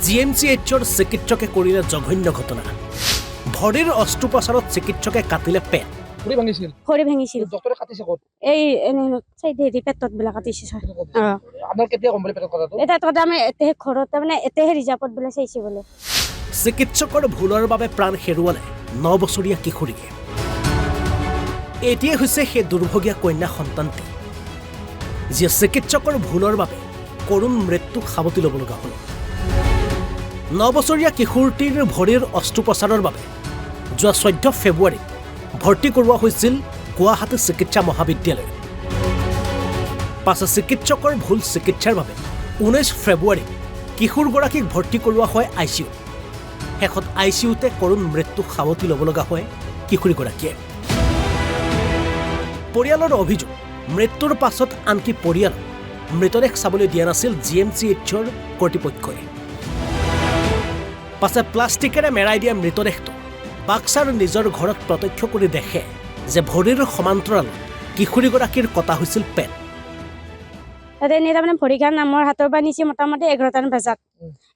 জিএমচিএইচৰ চিকিৎসকে কৰিলে জঘন্য ঘটনা। ভৰিৰ অস্ত্ৰোপচাৰত চিকিৎসকে কাটিলে পেট। ভৰি ভাঙিছিল ডক্টৰে কাটিছে ক'ত? এই চাইডে পেটত বোলে কাটিছে ছাৰ। আপোনাৰ কেতিয়া গম পালে পেটত কটাটো? এটা কথা আমি এতেহে ঘৰত তাৰমানে এতেহে ৰিজাৰ্ভত বোলে চাইছে বোলে। চিকিৎসকৰ ভুলৰ বাবে প্ৰাণ হেৰুৱালে 9 বছৰীয়া কিশোৰীয়ে। এতিয়াই হৈছে সেই দুৰ্ভগীয়া কন্যা সন্তানটি, যিয়ে চিকিৎসকৰ ভুলৰ বাবে কৰুণ মৃত্যুক সাৱটি ল'ব লগা হ'ল। 9 বছৰীয়া কিশোৰটিৰ ভৰিৰ অস্ত্ৰোপচাৰৰ বাবে যোৱা 14 ফেব্ৰুৱাৰীত ভৰ্তি কৰোৱা হৈছিল গুৱাহাটী চিকিৎসা মহাবিদ্যালয়ত। পাছে চিকিৎসকৰ ভুল চিকিৎসাৰ বাবে 19 ফেব্ৰুৱাৰীত কিশোৰগৰাকীক ভৰ্তি কৰোৱা হয় ICUত। শেষত ICUতে কৰুণ মৃত্যুক সাৱটি ল'ব লগা হয় কিশোৰীগৰাকীয়ে। পৰিয়ালৰ অভিযোগ, মৃত্যুৰ পাছত আনকি পৰিয়ালক মৃতদেহ চাবলৈ দিয়া নাছিল জিএমচিএইচৰ কৰ্তৃপক্ষই। পাছে প্লাষ্টিকেৰে মেৰাই দিয়া মৃতদেহটো বাক্সাৰ নিজৰ ঘৰত প্ৰত্যক্ষ কৰি দেখে যে ভৰিৰ সমান্তৰালত কিশোৰীগৰাকীৰ কটা হৈছিল পেট। তাতে এনেই তাৰমানে ভৰিখান আমাৰ হাতৰ পৰা নিছে মোটামুটি 11টামান বজাত।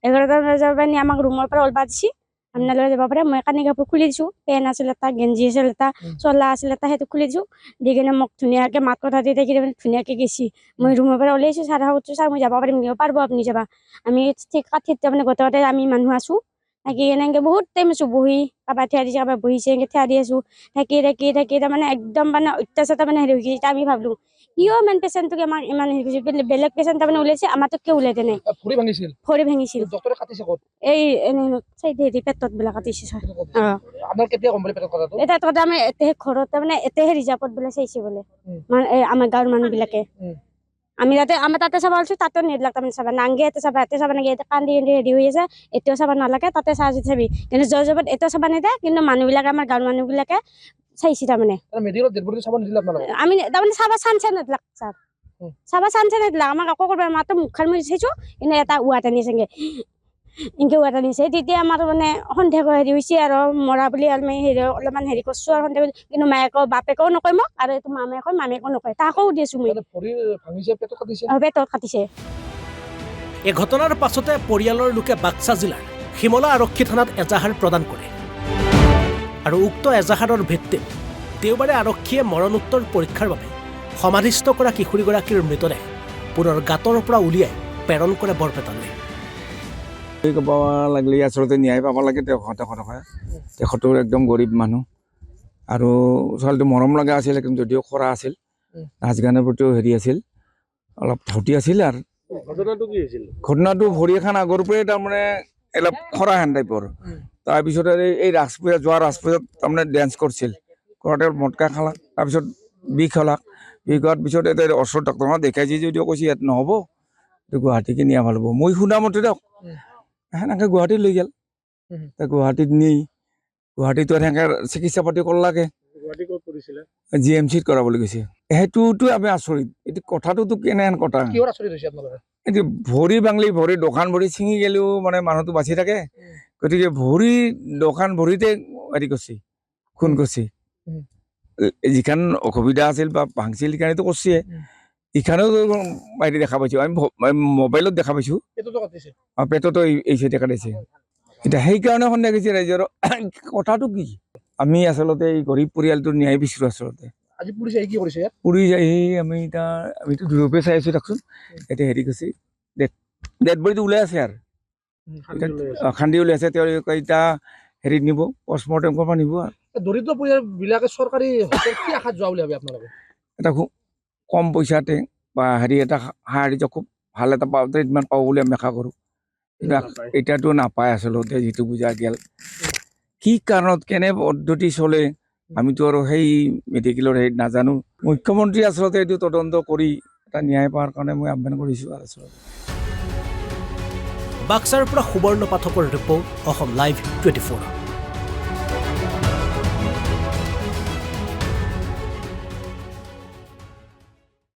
11টামান বজাৰ পৰা নি আমাক ৰুমৰ পৰা ওলবা দিছে, আপোনালোকে যাব পাৰে। মই কানি কাপোৰ খুলি দিছোঁ, পেন আছিল এটা, গেঞ্জি আছিল এটা, চলা আছিল এটা, সেইটো খুলি দিছোঁ। দি কিনে মোক ধুনীয়াকৈ মাত কথা দি থাকি ধুনীয়াকৈ গৈছি। মই ৰুমৰ পৰা ওলাইছোঁ, ছাৰক সুধিছোঁ, ছাৰ মই যাব পাৰিম নেকি? পাৰিব আপুনি যাবা। আমি ঠিক কাঠিত তাৰমানে গোটেই আমি মানুহ আছোঁ। থাকি এনেকৈ বহুত টাইম আছোঁ বহি, কাৰোবাৰ থিয়া দিছে, কাৰোবাৰ বহিছে, এনেকৈ থিয়া দি আছোঁ। থাকি তাৰমানে একদম মানে অত্যাচাৰ তাৰমানে হেৰি হৈ গৈছে। এতিয়া আমি ভাবিলোঁ কিয় ইমান পেচেণ্টটোক আমাক ইমান হেৰি কৰিছে, বেলেগ পেচেণ্ট তাৰমানে ওলাইছে, আমাৰটোক কিয় ওলাই দিয়া নাই? ভৰি ভাঙিছিল ডক্টৰে কাটিছে ক'ত? এই চাইডে পেটত বোলে কাটিছে ছাৰ। আপোনাৰ কেতিয়া গম পালে পেটত কটাটো? এটা কথা আমি এতেহে ঘৰত তাৰমানে এতেহে ৰিজাৰ্ভত বোলে চাইছে বোলে আমাৰ গাঁৱৰ মানুহবিলাকে। আমি তাতে চাব আছোঁ, তাতে নেদলাক তাৰমানে চাবা নাংগে, ইয়াতে চাবা নাগে, এতিয়া কান্দি হেৰি হৈ আছে, এতিয়াও চাব নালাগে, তাতে চাবি। কিন্তু জয়জবত এতিয়াও চাব নিদিয়ে, কিন্তু মানুহবিলাকে আমাৰ গাঁৱৰ মানুহবিলাকে চাইছে তাৰমানে। মেডিকেলত ডেড বডি চাব নিদিলে আপোনালোকে? আমি তাৰমানে চাবা চান্সে নেদলাক ছাৰ, চাবা চান্সে নেদলাক আমাক। আকৌ কৰিব মাত্ৰ মুখখন মুজি চাইছোঁ, কিন্তু এটা উৱাত আনিছেগৈ, এনেকৈ উৱাত আনিছে। তেতিয়া আমাৰ মানে সন্দেহ হেৰি হৈছে আৰু মৰা বুলি আমি হেৰি অলপমান হেৰি কৰিছোঁ আৰু সন্দেহ। কিন্তু মায়েকো বাপেকেও নকয় মোক, আৰু এইটো মামেকো নকয়, তাকো সুধিছোঁ মই। পেটত কাটিছে। এই ঘটনাৰ পাছতে পৰিয়ালৰ লোকে বাক্সা জিলাৰ শিমলা আৰক্ষী থানাত এজাহাৰ প্ৰদান কৰে আৰু উক্ত এজাহাৰৰ ভিত্তিত দেওবাৰে আৰক্ষীয়ে মৰণোত্তৰ পৰীক্ষাৰ বাবে সমাধিস্থ কৰা কিশোৰীগৰাকীৰ মৃতদেহ পুনৰ গাঁতৰ পৰা উলিয়াই প্ৰেৰণ কৰে বৰপেটালৈ। ক'ব লাগিলে আচলতে ন্যায় পাব লাগে। তেখেতৰ একদম গৰীব মানুহ, আৰু ছোৱালীটো মৰম লগা আছিল, কিন্তু যদিও খৰা আছিল, নাচ গানৰ প্ৰতিও হেৰি আছিল, অলপ ধাউতি আছিল। আৰু ঘটনাটো কি হৈছিল? ঘটনাটো ভৰি এখন আগৰ পৰাই তাৰমানে অলপ খৰা হেন টাইপৰ। তাৰপিছত এই যোৱা ৰাজপূজাত তাৰমানে ডেন্স কৰিছিল, কৰোঁতে মটকা খালাক, তাৰপিছত বিষ খালাক। বিষ খোৱাৰ পিছত এতিয়া ওচৰত ডক্টৰক দেখাইছে যদিও কৈছে ইয়াত নহ'ব, গুৱাহাটীকে নিয়া ভাল হ'ব। মই শুনা মতে দিয়ক সেনেকৈ গুৱাহাটীত লৈ গ'ল। গুৱাহাটীত নি গুৱাহাটীতো সেনেকৈ চিকিৎসা পাতি কৰলাকে। GMCত কৰাবলৈ গৈছে। সেইটোতো আমি আচৰিত। এইটো কথাটোতো কেনেহেন কথা? এইটো ভৰি ভাঙলি, ভৰি দোকান ভৰি ছিঙি গ'লেও মানে মানুহটো বাচি থাকে। গতিকে ভৰি দোকান ভৰিতে হেৰি কৰিছে, খুন কৰিছে। যিখন অসুবিধা আছিল বা ভাঙছিল সেইকাৰণেতো কৰিছে। ইখানেও বাহিৰে দেখা পাইছোঁ, আমি মোবাইলত দেখা পাইছোঁ, পেটতো এই চাইডে কাটিছে। এতিয়া সেইকাৰণে সন্দেহ কৰিছে ৰাইজৰ। কথাটো কি? আমি আচলতে এই গৰীব পৰিয়ালটোৰ ন্যায় বিচাৰোঁ। আচলতে পুলিচ আহি আমিতো দূৰপে চাই আছোঁ। দেখোন এতিয়া হেৰি কৰিছে, ডেড বডিটো ওলাই আছে আৰু খান্দি ওলাই আছে। তেওঁলোকে এতিয়া হেৰিত নিব, পষ্টমৰ্টেম কৰিব নিব। আৰু দৰিদ্ৰ পৰিয়ালবিলাকে চৰকাৰী কি আশাত যোৱা বুলি ভাবে আপোনালোকে? এটা খুব কম পইচাতে বা হেৰি এটা শাৰীৰিক খুব ভাল এটা ট্ৰিটমেণ্ট পাব বুলি আমি আশা কৰোঁ। কিন্তু এতিয়াতো নাপায় আচলতে, যিটো বুজা গেল। কি কাৰণত কেনে পদ্ধতি চলে আমিতো আৰু সেই মেডিকেলৰ হেৰিত নাজানো। মুখ্যমন্ত্ৰী আচলতে এইটো তদন্ত কৰি এটা ন্যায় পোৱাৰ কাৰণে মই আহ্বান কৰিছোঁ। আচলতে বাক্সাৰ পৰা সুবৰ্ণ পাঠকৰ ৰিপৰ্ট, অসম লাইভ 24।